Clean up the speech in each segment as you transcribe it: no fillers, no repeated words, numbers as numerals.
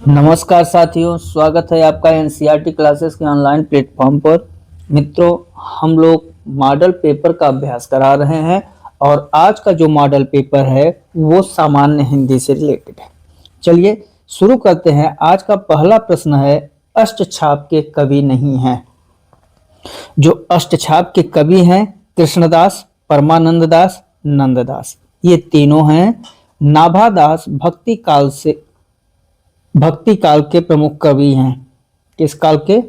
नमस्कार साथियों, स्वागत है आपका एनसीईआरटी क्लासेस के ऑनलाइन प्लेटफॉर्म पर। मित्रों, हम लोग मॉडल पेपर का अभ्यास करा रहे हैं और आज का जो मॉडल पेपर है वो सामान्य हिंदी से रिलेटेड है। चलिए शुरू करते हैं। आज का पहला प्रश्न है, अष्टछाप के कवि नहीं हैं। जो अष्टछाप के कवि हैं कृष्णदास, परमानंद दास, नंददास, ये तीनों हैं। नाभादास भक्ति काल के प्रमुख कवि हैं। किस काल के?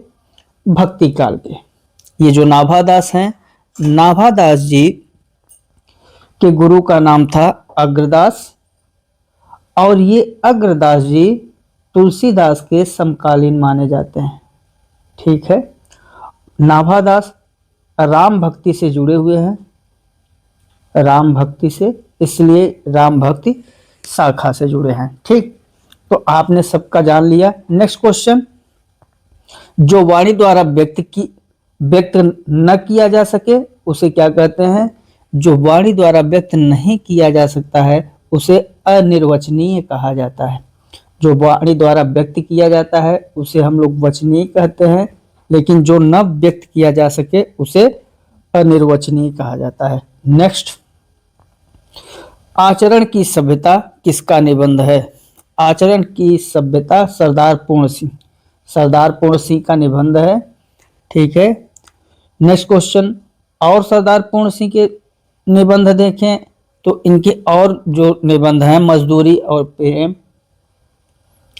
भक्ति काल के। ये जो नाभादास हैं, नाभादास जी के गुरु का नाम था अग्रदास और ये अग्रदास जी तुलसीदास के समकालीन माने जाते हैं। ठीक है। नाभादास राम भक्ति से जुड़े हुए हैं, राम भक्ति से, इसलिए राम भक्ति शाखा से जुड़े हैं। ठीक, तो आपने सबका जान लिया। नेक्स्ट क्वेश्चन, जो वाणी द्वारा व्यक्त न किया जा सके उसे क्या कहते हैं? जो वाणी द्वारा व्यक्त नहीं किया जा सकता है उसे अनिर्वचनीय कहा जाता है। जो वाणी द्वारा व्यक्त किया जाता है उसे हम लोग वचनीय कहते हैं, लेकिन जो न व्यक्त किया जा सके उसे अनिर्वचनीय कहा जाता है। नेक्स्ट, आचरण की सभ्यता किसका निबंध है? आचरण की सभ्यता सरदार पूर्ण सिंह का निबंध है। ठीक है। नेक्स्ट क्वेश्चन, और सरदार पूर्ण सिंह के निबंध देखें तो इनके और जो निबंध हैं, मजदूरी और प्रेम,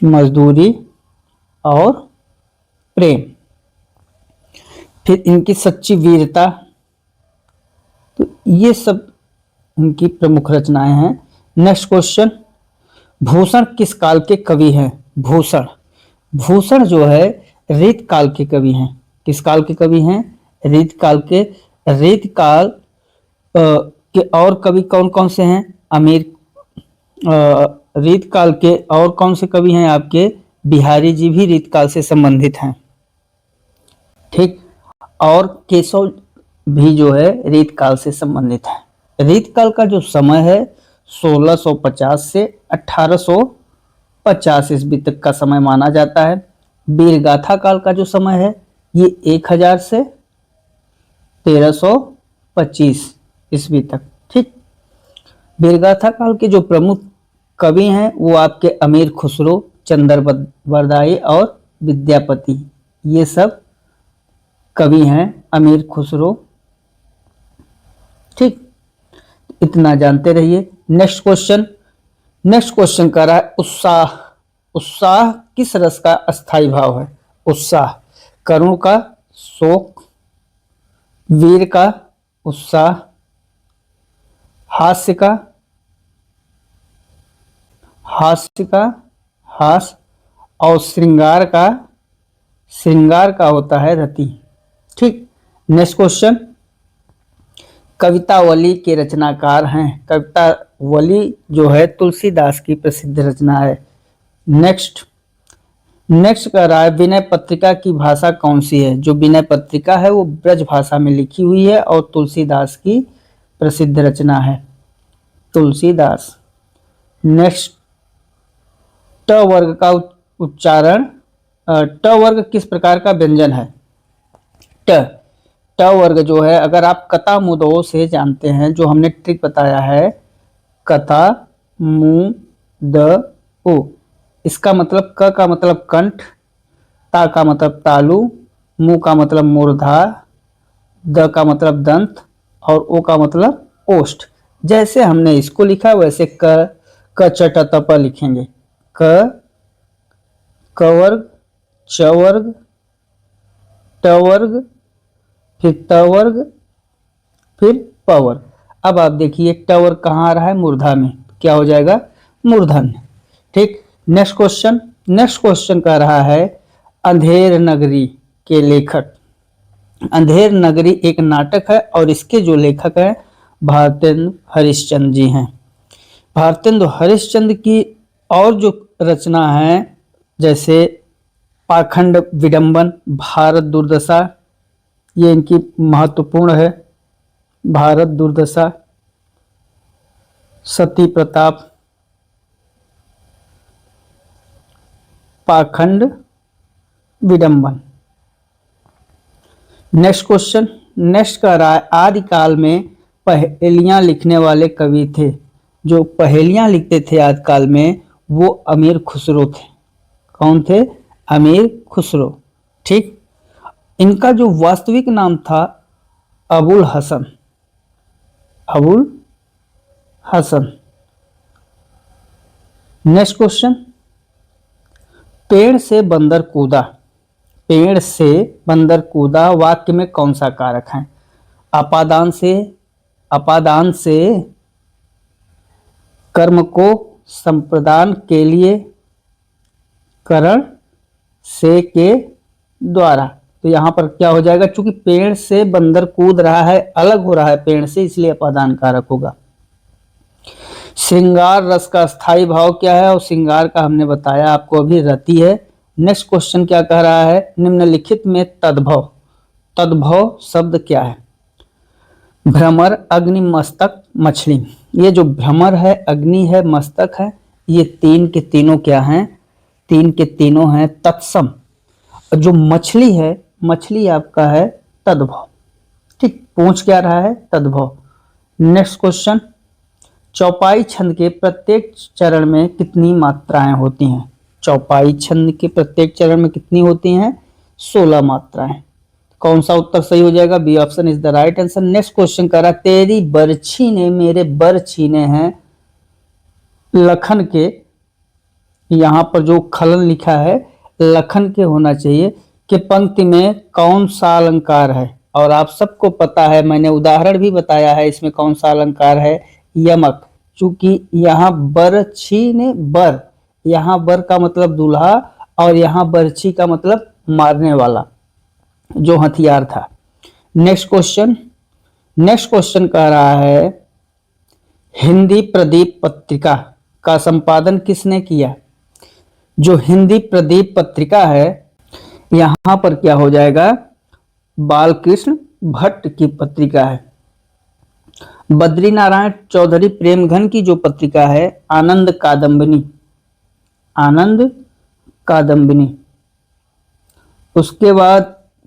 मजदूरी और प्रेम, फिर इनकी सच्ची वीरता, तो ये सब इनकी प्रमुख रचनाएं हैं। नेक्स्ट क्वेश्चन, भूषण किस काल के कवि हैं? भूषण जो है रीत काल के कवि हैं। किस काल के कवि हैं? रीत काल के। रीत काल के और कवि कौन कौन से हैं? रीत काल के और कौन से कवि हैं आपके? बिहारी जी भी रीत काल से संबंधित हैं। ठीक, और केशव भी जो है रीत काल से संबंधित है। रीत काल का जो समय है 1650 से 1850 ईस्वी तक का समय माना जाता है। वीरगाथा काल का जो समय है ये 1000 से 1325 ईस्वी तक। ठीक, वीरगाथा काल के जो प्रमुख कवि हैं वो आपके अमीर खुसरो, चंद्रबरदाई और विद्यापति, ये सब कवि हैं। अमीर खुसरो। ठीक, इतना जानते रहिए। नेक्स्ट क्वेश्चन कर रहा है, उत्साह किस रस का अस्थाई भाव है? उत्साह करुण का, शोक, वीर का उत्साह, हास्य का हास, और श्रृंगार का होता है रति। ठीक, नेक्स्ट क्वेश्चन, कवितावली के रचनाकार हैं। कवितावली जो है तुलसीदास की प्रसिद्ध रचना है। नेक्स्ट कह रहा है, विनय पत्रिका की भाषा कौन सी है? जो विनय पत्रिका है वो ब्रज भाषा में लिखी हुई है और तुलसीदास की प्रसिद्ध रचना है। तुलसीदास। नेक्स्ट, ट वर्ग का उच्चारण, ट वर्ग किस प्रकार का व्यंजन है? ट वर्ग जो है, अगर आप कता मुदो से जानते हैं, जो हमने ट्रिक बताया है, कता मु द ओ, इसका मतलब क का मतलब कंठ, ता का मतलब तालु, मु का मतलब मूर्धा, द का मतलब दंत और ओ का मतलब ओष्ठ। जैसे हमने इसको लिखा वैसे क चट त प लिखेंगे। क वर्ग, च वर्ग, ट वर्ग, फिर त वर्ग, फिर प वर्ग। अब आप देखिए ट वर्ग कहाँ आ रहा है? मूर्धा में। क्या हो जाएगा? मूर्धन्य। ठीक, नेक्स्ट क्वेश्चन कह रहा है, अंधेर नगरी के लेखक। अंधेर नगरी एक नाटक है और इसके जो लेखक हैं भारतेंदु हरिश्चंद्र जी हैं। भारतेंदु हरिश्चंद्र की और जो रचना है, जैसे पाखंड विडंबन, भारत दुर्दशा, ये इनकी महत्वपूर्ण है। भारत दुर्दशा, सती प्रताप, पाखंड, विडंबन। नेक्स्ट क्वेश्चन, नेक्स्ट कह रहा है आदिकाल में पहेलियां लिखने वाले कवि थे। जो पहेलियां लिखते थे आदिकाल में वो अमीर खुसरो थे। कौन थे? अमीर खुसरो। ठीक। इनका जो वास्तविक नाम था अबुल हसन। अबुल हसन। नेक्स्ट क्वेश्चन, पेड़ से बंदर कूदा। पेड़ से बंदर कूदा वाक्य में कौन सा कारक है? अपादान से, अपादान से, कर्म को संप्रदान के लिए, करण से के द्वारा। तो यहां पर क्या हो जाएगा? चूंकि पेड़ से बंदर कूद रहा है, अलग हो रहा है पेड़ से, इसलिए अपादान कारक होगा। श्रृंगार रस का स्थायी भाव क्या है? और श्रृंगार का हमने बताया आपको अभी, रति है। नेक्स्ट क्वेश्चन क्या कह रहा है? निम्नलिखित में तद्भव, तद्भव शब्द क्या है? भ्रमर, अग्नि, मस्तक, मछली। ये जो भ्रमर है, अग्नि है, मस्तक है, ये तीन के तीनों क्या हैं? तीन के तीनों हैं तत्सम। जो मछली है, मछली आपका है तद्भव। ठीक, पूछ क्या रहा है? तद्भव। नेक्स्ट क्वेश्चन, चौपाई छंद के प्रत्येक चरण में कितनी मात्राएं होती हैं? चौपाई छंद के प्रत्येक चरण में कितनी होती हैं? 16 मात्राएं। कौन सा उत्तर सही हो जाएगा? B option is the right answer. Next question कह रहा तेरी बरछी ने मेरे बर छीने हैं लखन के। यहां पर जो खलन लिखा है लखन के होना चाहिए कि पंक्ति में कौन सा अलंकार है? और आप सबको पता है, मैंने उदाहरण भी बताया है इसमें कौन सा अलंकार है, यमक। चूंकि यहाँ बरछी ने बर, यहाँ बर का मतलब दूल्हा और यहाँ बरछी का मतलब मारने वाला, जो हथियार था। नेक्स्ट क्वेश्चन, नेक्स्ट क्वेश्चन कह रहा है हिंदी प्रदीप पत्रिका का संपादन किसने किया? जो हिंदी प्रदीप पत्रिका है यहां पर क्या हो जाएगा? बालकृष्ण भट्ट की पत्रिका है। बद्री नारायण चौधरी प्रेमघन की जो पत्रिका है आनंद कादम्बिनी, आनंद कादम्बिनी। उसके बाद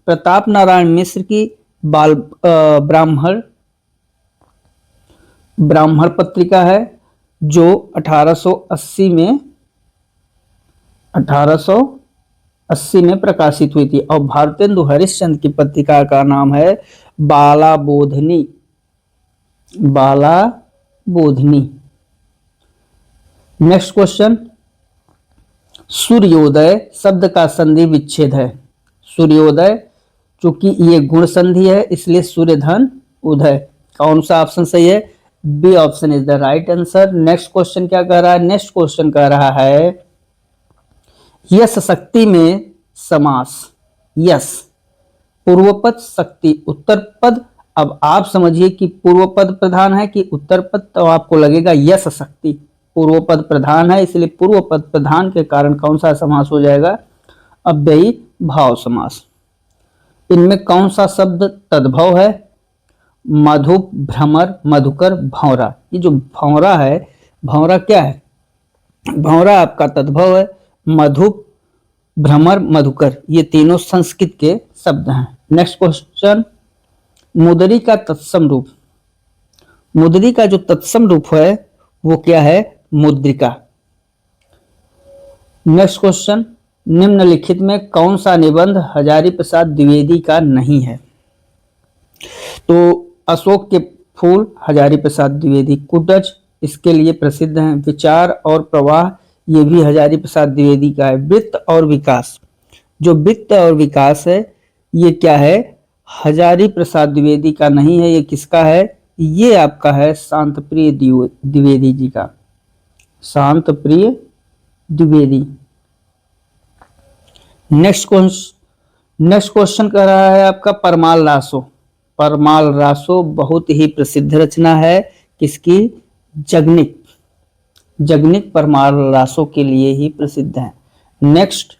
प्रताप नारायण मिश्र की ब्राह्मण, ब्राह्मण पत्रिका है जो 1880 में प्रकाशित हुई थी। और भारतेंदु हरिश्चंद्र की पत्रिका का नाम है बाला बोधनी, बाला बोधनी। नेक्स्ट क्वेश्चन, सूर्योदय शब्द का संधि विच्छेद है। सूर्योदय चूंकि ये गुण संधि है इसलिए सूर्य धन उदय। कौन सा ऑप्शन सही है? B option is the right answer. Next question क्या कह रहा है? नेक्स्ट क्वेश्चन कह रहा है यश शक्ति में समास। यश पूर्व पद, शक्ति उत्तर पद। अब आप समझिए कि पूर्व पद प्रधान है कि उत्तर पद, तो आपको लगेगा यश शक्ति पूर्व पद प्रधान है, इसलिए पूर्व पद प्रधान के कारण कौन सा समास हो जाएगा? अव्ययी भाव समास। इनमें कौन सा शब्द तद्भव है? मधु, भ्रमर, मधुकर, भौरा। ये जो भौरा है, भौरा क्या है? भौरा आपका तद्भव है। मधु, भ्रमर, मधुकर ये तीनों संस्कृत के शब्द हैं। नेक्स्ट क्वेश्चन, मुदरी का तत्सम रूप। मुदरी का जो तत्सम रूप है वो क्या है? मुद्रिका। नेक्स्ट क्वेश्चन, निम्नलिखित में कौन सा निबंध हजारी प्रसाद द्विवेदी का नहीं है? तो अशोक के फूल हजारी प्रसाद द्विवेदी, कुटज इसके लिए प्रसिद्ध हैं, विचार और प्रवाह ये भी हजारी प्रसाद द्विवेदी का है। वित्त और विकास, जो वित्त और विकास है ये क्या है? हजारी प्रसाद द्विवेदी का नहीं है। ये किसका है? ये आपका है शांत प्रिय द्विवेदी जी का, शांत प्रिय द्विवेदी। नेक्स्ट क्वेश्चन कह रहा है आपका परमाल रासो। परमाल रासो बहुत ही प्रसिद्ध रचना है किसकी? जगनिक। जगनिक परमाल रासो के लिए ही प्रसिद्ध है। नेक्स्ट,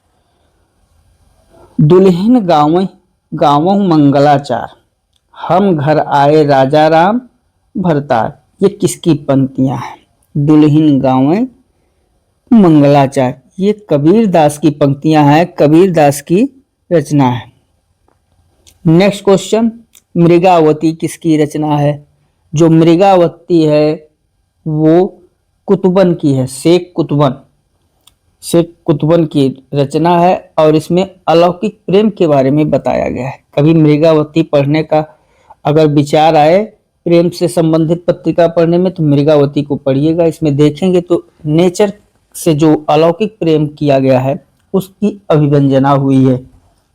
दुल्हिन गाँवों मंगलाचार, हम घर आए राजा राम भरतार, ये किसकी पंक्तियां हैं? दुल्हिन गाँवें मंगलाचार ये कबीर दास की पंक्तियां हैं, कबीर दास की रचना है। नेक्स्ट क्वेश्चन, मृगावती किसकी रचना है? जो मृगावती है वो कुतुबन की है, शेख कुतुबन की रचना है और इसमें अलौकिक प्रेम के बारे में बताया गया है। कभी मृगावती पढ़ने का अगर विचार आए प्रेम से संबंधित पत्रिका पढ़ने में तो मृगावती को पढ़िएगा। इसमें देखेंगे तो नेचर से जो अलौकिक प्रेम किया गया है उसकी अभिव्यंजना हुई है।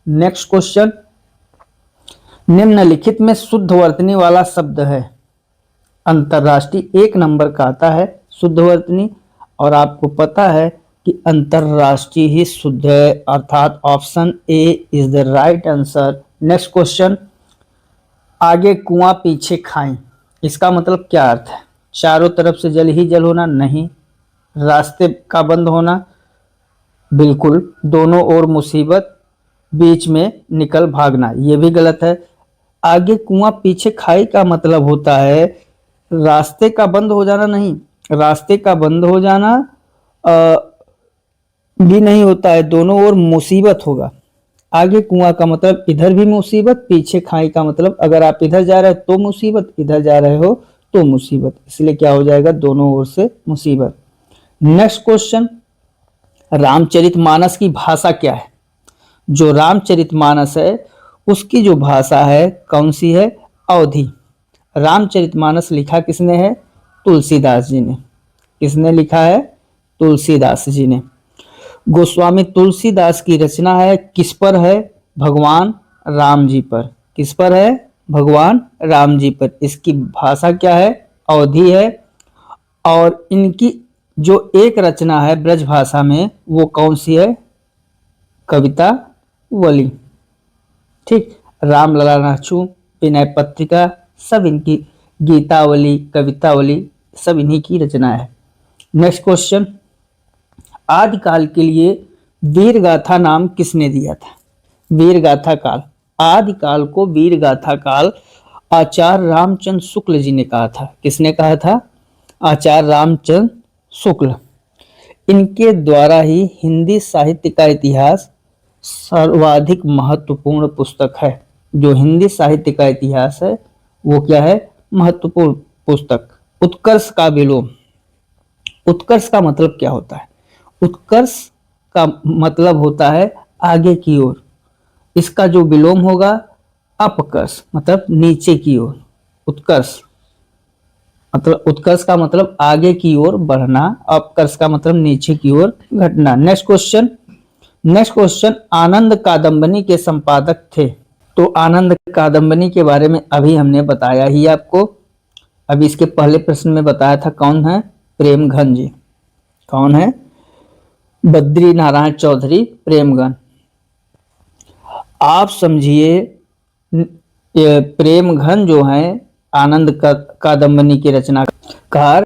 नेक्स्ट क्वेश्चन, निम्नलिखित में शुद्ध वर्तनी वाला शब्द है? अंतरराष्ट्रीय 1 नंबर का आता है शुद्ध वर्तनी, और आपको पता है कि अंतरराष्ट्रीय ही शुद्ध है, अर्थात option A is the right answer. Next question, आगे कुआं पीछे खाई, इसका मतलब क्या अर्थ है? चारों तरफ से जल ही जल होना? नहीं। रास्ते का बंद होना? बिल्कुल। दोनों ओर मुसीबत, बीच में निकल भागना? ये भी गलत है। आगे कुआं पीछे खाई का मतलब होता है रास्ते का बंद हो जाना? नहीं, रास्ते का बंद हो जाना भी नहीं होता है, दोनों ओर मुसीबत होगा। आगे कुआं का मतलब इधर भी मुसीबत, पीछे खाई का मतलब अगर आप इधर जा रहे हो तो मुसीबत, इधर जा रहे हो तो मुसीबत, इसलिए क्या हो जाएगा? दोनों ओर से मुसीबत। नेक्स्ट क्वेश्चन, रामचरितमानस की भाषा क्या है? जो रामचरितमानस है उसकी जो भाषा है कौन सी है? अवधी। रामचरितमानस लिखा किसने है? तुलसीदास जी ने। किसने लिखा है? तुलसीदास जी ने। गोस्वामी तुलसीदास की रचना है, किस पर है? भगवान राम जी पर। किस पर है? भगवान राम जी पर। इसकी भाषा क्या है? अवधी है। और इनकी जो एक रचना है ब्रज भाषा में वो कौन सी है? कविता वली। ठीक, रामलला नाचू, विनय पत्रिका, सब इनकी, गीतावली, कवितावली, सब इन्हीं की रचना है। नेक्स्ट क्वेश्चन, आदिकाल के लिए वीर गाथा नाम किसने दिया था? वीर गाथा काल, आदिकाल को वीर गाथा काल आचार्य रामचंद्र शुक्ल जी ने कहा था। किसने कहा था? आचार्य रामचंद्र शुक्ल। इनके द्वारा ही हिंदी साहित्य का इतिहास सर्वाधिक महत्वपूर्ण पुस्तक है। जो हिंदी साहित्य का इतिहास है वो क्या है? महत्वपूर्ण पुस्तक। उत्कर्ष का विलोम, उत्कर्ष का मतलब क्या होता है? उत्कर्ष का मतलब होता है आगे की ओर, इसका जो विलोम होगा अपकर्ष, मतलब नीचे की ओर। उत्कर्ष मतलब, उत्कर्ष का मतलब आगे की ओर बढ़ना, अपकर्ष का मतलब नीचे की ओर घटना। नेक्स्ट क्वेश्चन, आनंद कादंबनी के संपादक थे? तो आनंद कादंबनी के बारे में अभी हमने बताया ही आपको। अभी इसके पहले प्रश्न में बताया था कौन है? प्रेमघन जी। कौन है? बद्री नारायण चौधरी प्रेमघन। आप समझिए प्रेमघन जो है आनंद कादंबनी के रचनाकार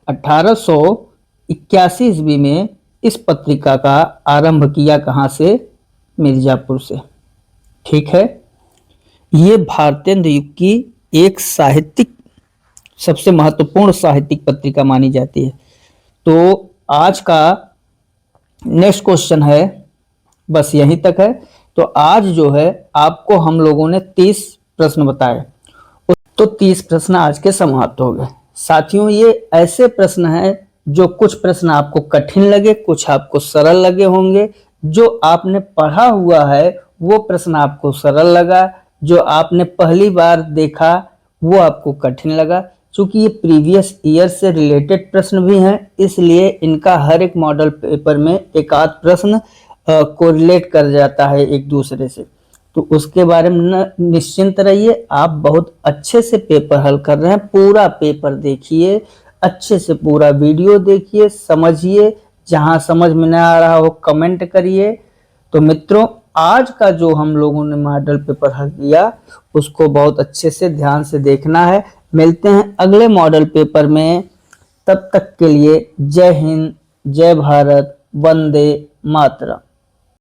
1881 ईस्वी में इस पत्रिका का आरंभ किया। कहाँ से? मिर्जापुर से। ठीक है, ये भारतेंद्र युग की एक साहित्यिक, सबसे महत्वपूर्ण साहित्यिक पत्रिका मानी जाती है। तो आज का नेक्स्ट क्वेश्चन है, बस यहीं तक है। तो आज जो है आपको हम लोगों ने 30 प्रश्न बताए, तो 30 प्रश्न आज के समाप्त हो गए। साथियों, ये ऐसे प्रश्न हैं जो कुछ प्रश्न आपको कठिन लगे, कुछ आपको सरल लगे होंगे। जो आपने पढ़ा हुआ है वो प्रश्न आपको सरल लगा, जो आपने पहली बार देखा वो आपको कठिन लगा। चूंकि ये प्रीवियस ईयर से रिलेटेड प्रश्न भी हैं, इसलिए इनका हर एक मॉडल पेपर में एक आध प्रश्न कोरिलेट कर जाता है एक दूसरे से। तो उसके बारे में निश्चिंत रहिए, आप बहुत अच्छे से पेपर हल कर रहे हैं। पूरा पेपर देखिए, अच्छे से पूरा वीडियो देखिए, समझिए। जहां समझ में ना आ रहा हो कमेंट करिए। तो मित्रों, आज का जो हम लोगों ने मॉडल पेपर हल किया उसको बहुत अच्छे से ध्यान से देखना है। मिलते हैं अगले मॉडल पेपर में, तब तक के लिए जय हिंद, जय भारत, वंदे मातरम।